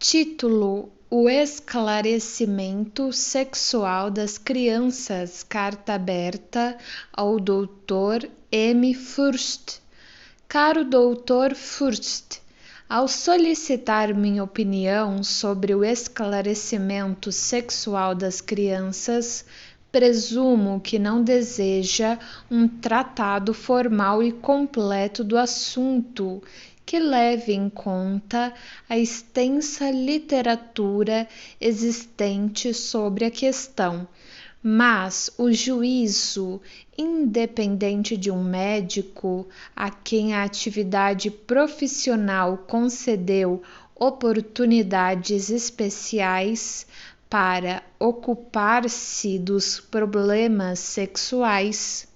Título: O esclarecimento sexual das crianças. Carta aberta ao Dr. M. Furst. Caro Dr. Furst, ao solicitar minha opinião sobre o esclarecimento sexual das crianças, presumo que não deseja um tratado formal e completo do assunto, que leve em conta a extensa literatura existente sobre a questão. Mas o juízo independente de um médico a quem a atividade profissional concedeu oportunidades especiais para ocupar-se dos problemas sexuais.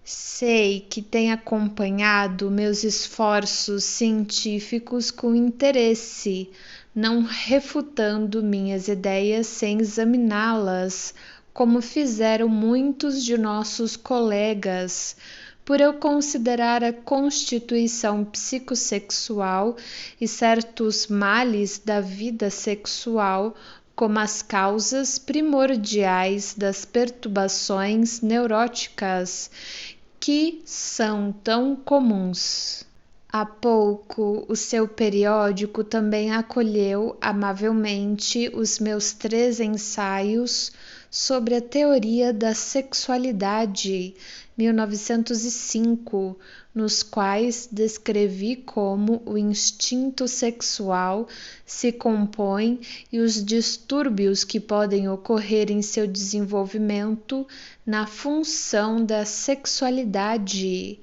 Sei que tem acompanhado meus esforços científicos com interesse, não refutando minhas ideias sem examiná-las, como fizeram muitos de nossos colegas, por eu considerar a constituição psicossexual e certos males da vida sexual como as causas primordiais das perturbações neuróticas que são tão comuns. Há pouco, o seu periódico também acolheu amavelmente os meus 3 ensaios sobre a teoria da sexualidade, 1905, nos quais descrevi como o instinto sexual se compõe e os distúrbios que podem ocorrer em seu desenvolvimento na função da sexualidade.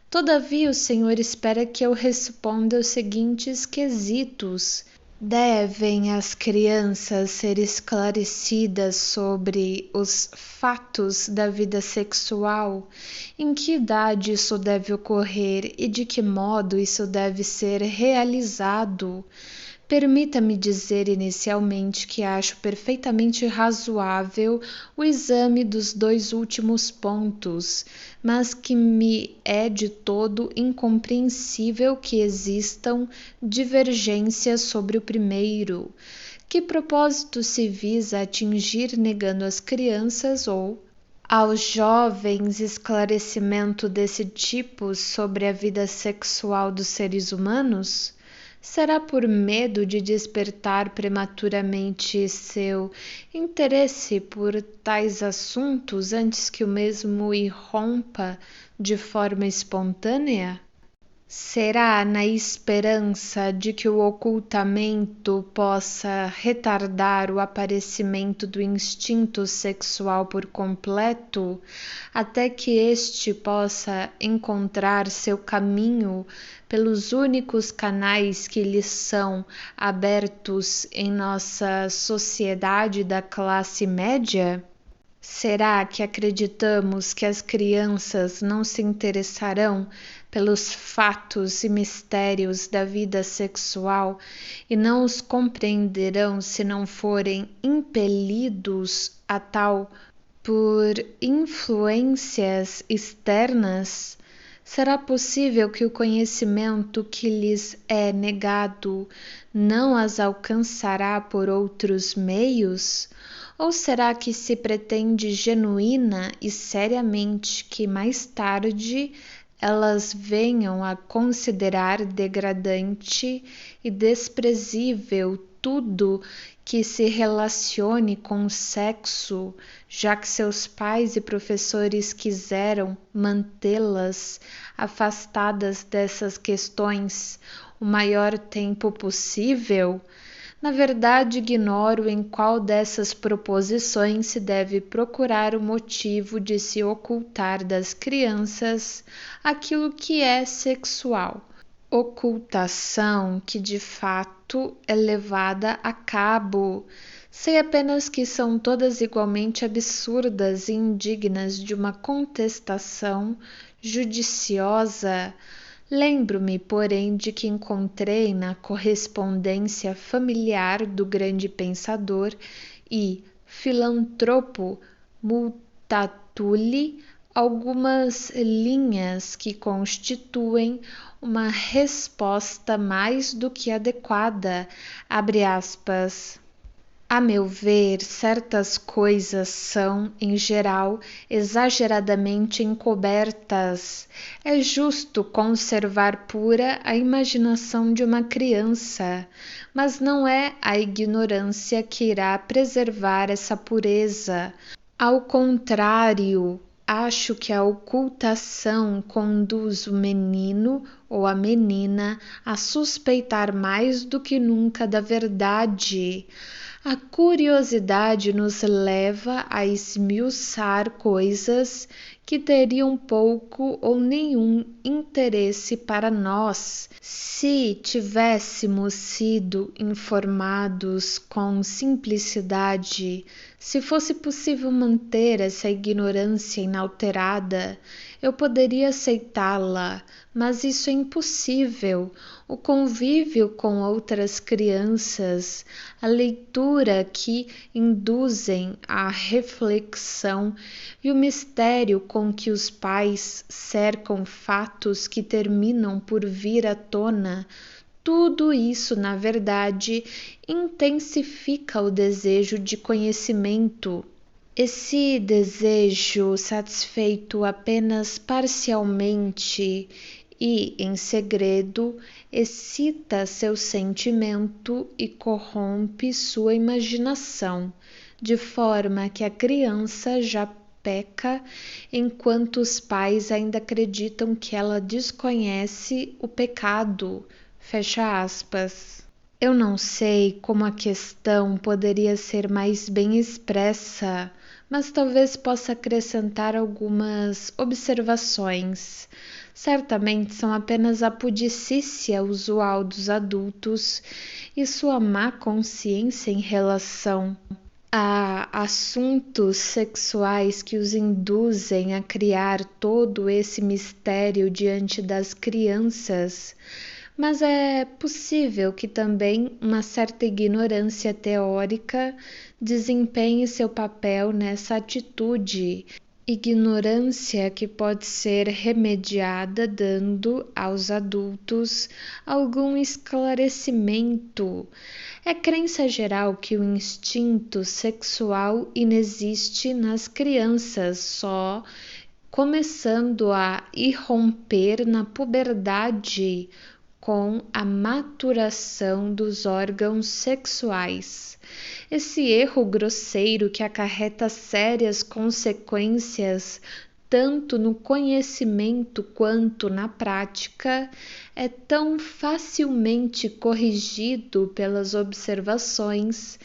Todavia, o Senhor espera que eu responda os seguintes quesitos. Devem as crianças ser esclarecidas sobre os fatos da vida sexual? Em que idade isso deve ocorrer e de que modo isso deve ser realizado? Permita-me dizer inicialmente que acho perfeitamente razoável o exame dos 2 últimos pontos, mas que me é de todo incompreensível que existam divergências sobre o primeiro. Que propósito se visa atingir negando às crianças ou aos jovens esclarecimento desse tipo sobre a vida sexual dos seres humanos? Será por medo de despertar prematuramente seu interesse por tais assuntos antes que o mesmo irrompa de forma espontânea? Será na esperança de que o ocultamento possa retardar o aparecimento do instinto sexual por completo, até que este possa encontrar seu caminho pelos únicos canais que lhe são abertos em nossa sociedade da classe média? Será que acreditamos que as crianças não se interessarão pelos fatos e mistérios da vida sexual e não os compreenderão se não forem impelidos a tal por influências externas? Será possível que o conhecimento que lhes é negado não as alcançará por outros meios? Ou será que se pretende genuína e seriamente que mais tarde elas venham a considerar degradante e desprezível tudo que se relacione com o sexo, já que seus pais e professores quiseram mantê-las afastadas dessas questões o maior tempo possível? Na verdade, ignoro em qual dessas proposições se deve procurar o motivo de se ocultar das crianças aquilo que é sexual. Ocultação que de fato é levada a cabo. Sei apenas que são todas igualmente absurdas e indignas de uma contestação judiciosa. Lembro-me, porém, de que encontrei na correspondência familiar do grande pensador e filantropo Multatuli algumas linhas que constituem uma resposta mais do que adequada, abre aspas. A meu ver, certas coisas são, em geral, exageradamente encobertas. É justo conservar pura a imaginação de uma criança, mas não é a ignorância que irá preservar essa pureza. Ao contrário, acho que a ocultação conduz o menino ou a menina a suspeitar mais do que nunca da verdade. A curiosidade nos leva a esmiuçar coisas que teriam pouco ou nenhum interesse para nós. Se tivéssemos sido informados com simplicidade, se fosse possível manter essa ignorância inalterada, eu poderia aceitá-la, mas isso é impossível. O convívio com outras crianças, a leitura que induzem à reflexão e o mistério com que os pais cercam fatos que terminam por vir à tona, tudo isso, na verdade, intensifica o desejo de conhecimento. Esse desejo, satisfeito apenas parcialmente e em segredo, excita seu sentimento e corrompe sua imaginação, de forma que a criança já peca enquanto os pais ainda acreditam que ela desconhece o pecado. Fecha aspas. Eu não sei como a questão poderia ser mais bem expressa, mas talvez possa acrescentar algumas observações. Certamente são apenas a pudicícia usual dos adultos e sua má consciência em relação a assuntos sexuais que os induzem a criar todo esse mistério diante das crianças. Mas é possível que também uma certa ignorância teórica desempenhe seu papel nessa atitude, ignorância que pode ser remediada dando aos adultos algum esclarecimento. É crença geral que o instinto sexual inexiste nas crianças, só começando a irromper na puberdade com a maturação dos órgãos sexuais. Esse erro grosseiro que acarreta sérias consequências tanto no conhecimento quanto na prática é tão facilmente corrigido pelas observações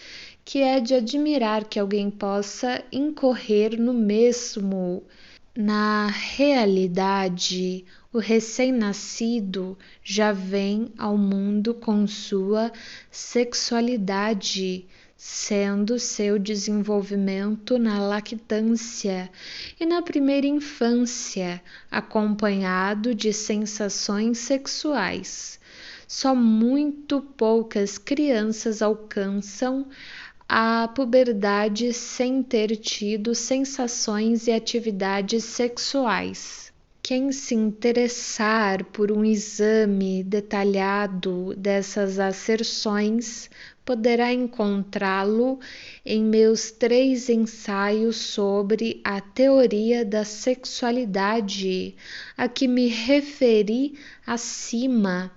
que é de admirar que alguém possa incorrer no mesmo. Na realidade, o recém-nascido já vem ao mundo com sua sexualidade, sendo seu desenvolvimento na lactância e na primeira infância, acompanhado de sensações sexuais. Só muito poucas crianças alcançam a puberdade sem ter tido sensações e atividades sexuais. Quem se interessar por um exame detalhado dessas asserções poderá encontrá-lo em meus 3 ensaios sobre a teoria da sexualidade, a que me referi acima.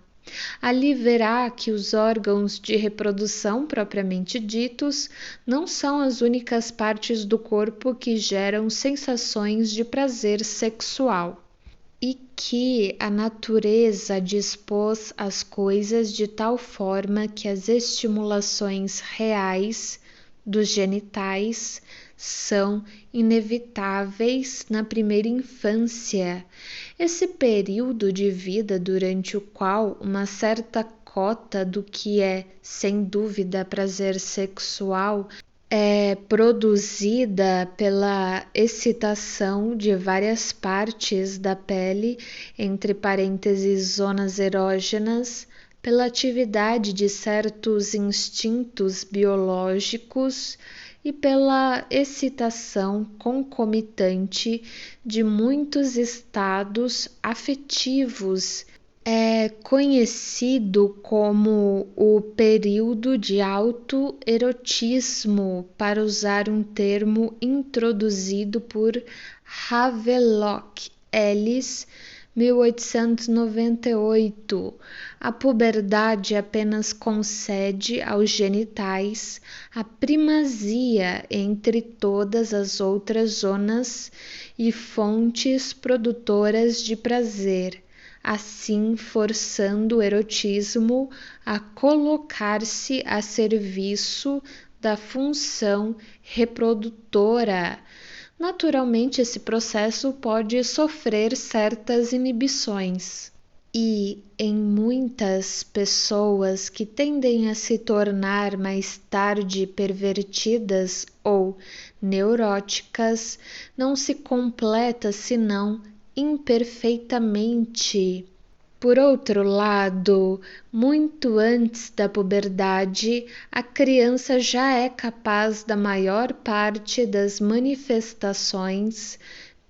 Ali verá que os órgãos de reprodução propriamente ditos não são as únicas partes do corpo que geram sensações de prazer sexual, e que a natureza dispôs as coisas de tal forma que as estimulações reais dos genitais são inevitáveis na primeira infância. Esse período de vida durante o qual uma certa cota do que é, sem dúvida, prazer sexual é produzida pela excitação de várias partes da pele, entre parênteses, zonas erógenas, pela atividade de certos instintos biológicos e pela excitação concomitante de muitos estados afetivos. É conhecido como o período de autoerotismo, para usar um termo introduzido por Havelock Ellis, 1898. A puberdade apenas concede aos genitais a primazia entre todas as outras zonas e fontes produtoras de prazer, assim forçando o erotismo a colocar-se a serviço da função reprodutora. Naturalmente, esse processo pode sofrer certas inibições. E em muitas pessoas que tendem a se tornar mais tarde pervertidas ou neuróticas, não se completa senão imperfeitamente. Por outro lado, muito antes da puberdade, a criança já é capaz da maior parte das manifestações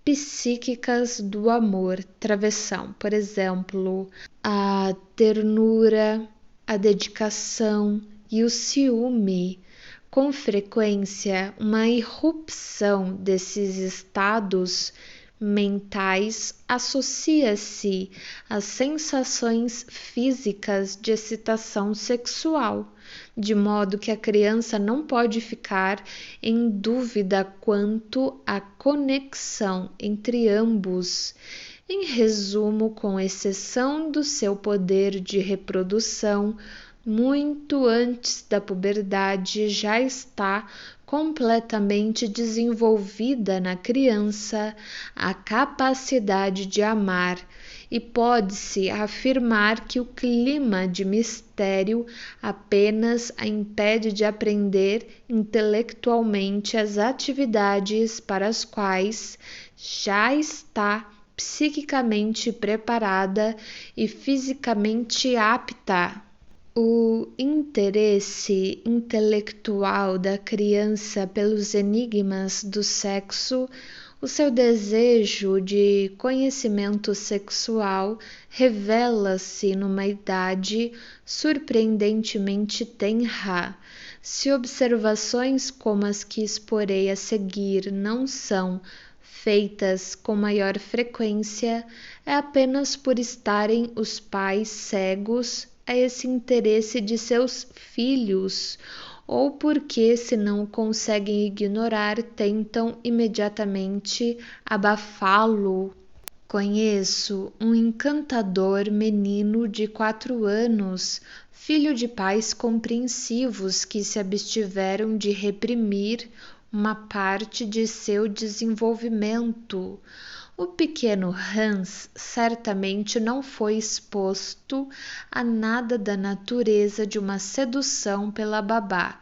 psíquicas do amor, travessão, por exemplo, a ternura, a dedicação e o ciúme. Com frequência, uma irrupção desses estados mentais associa-se às sensações físicas de excitação sexual, de modo que a criança não pode ficar em dúvida quanto à conexão entre ambos. Em resumo, com exceção do seu poder de reprodução, muito antes da puberdade já está completamente desenvolvida na criança a capacidade de amar, e pode-se afirmar que o clima de mistério apenas a impede de aprender intelectualmente as atividades para as quais já está psiquicamente preparada e fisicamente apta. O interesse intelectual da criança pelos enigmas do sexo, o seu desejo de conhecimento sexual, revela-se numa idade surpreendentemente tenra. Se observações como as que exporei a seguir não são feitas com maior frequência, é apenas por estarem os pais cegos a esse interesse de seus filhos, ou porque, se não o conseguem ignorar, tentam imediatamente abafá-lo. Conheço um encantador menino de 4 anos, filho de pais compreensivos que se abstiveram de reprimir uma parte de seu desenvolvimento. O pequeno Hans certamente não foi exposto a nada da natureza de uma sedução pela babá,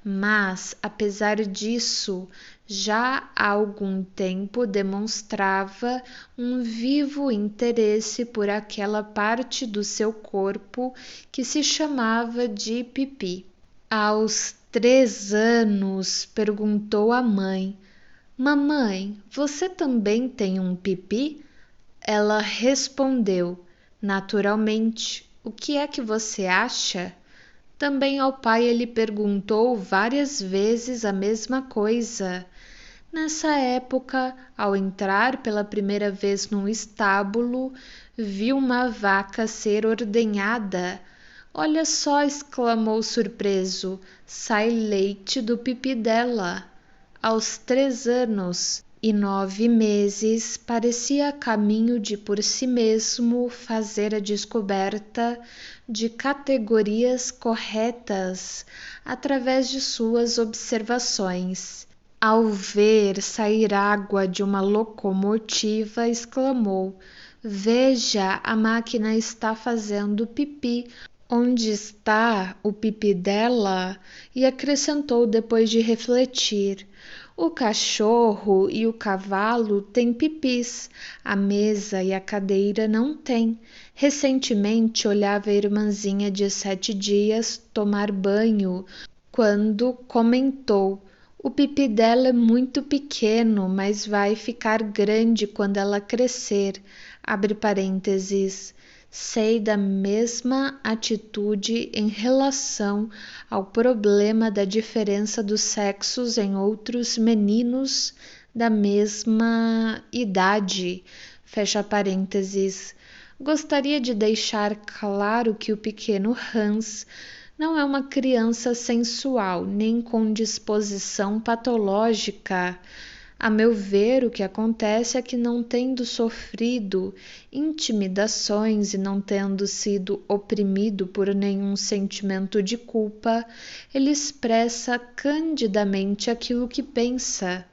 mas, apesar disso, já há algum tempo demonstrava um vivo interesse por aquela parte do seu corpo que se chamava de pipi. Aos 3 anos, perguntou a mãe: Mamãe, você também tem um pipi? Ela respondeu: Naturalmente. O que é que você acha? Também ao pai ele perguntou várias vezes a mesma coisa. Nessa época, ao entrar pela primeira vez num estábulo, viu uma vaca ser ordenhada. Olha só, exclamou surpreso, sai leite do pipi dela. Aos 3 anos e 9 meses, parecia a caminho de por si mesmo fazer a descoberta de categorias corretas através de suas observações. Ao ver sair água de uma locomotiva, exclamou: Veja, a máquina está fazendo pipi. Onde está o pipi dela? E acrescentou depois de refletir: o cachorro e o cavalo têm pipis, a mesa e a cadeira não têm. Recentemente olhava a irmãzinha de 7 dias tomar banho, quando comentou: O pipi dela é muito pequeno, mas vai ficar grande quando ela crescer. Abre parênteses. Sei da mesma atitude em relação ao problema da diferença dos sexos em outros meninos da mesma idade. Fecha parênteses. Gostaria de deixar claro que o pequeno Hans não é uma criança sensual, nem com disposição patológica. A meu ver, o que acontece é que, não tendo sofrido intimidações e não tendo sido oprimido por nenhum sentimento de culpa, ele expressa candidamente aquilo que pensa.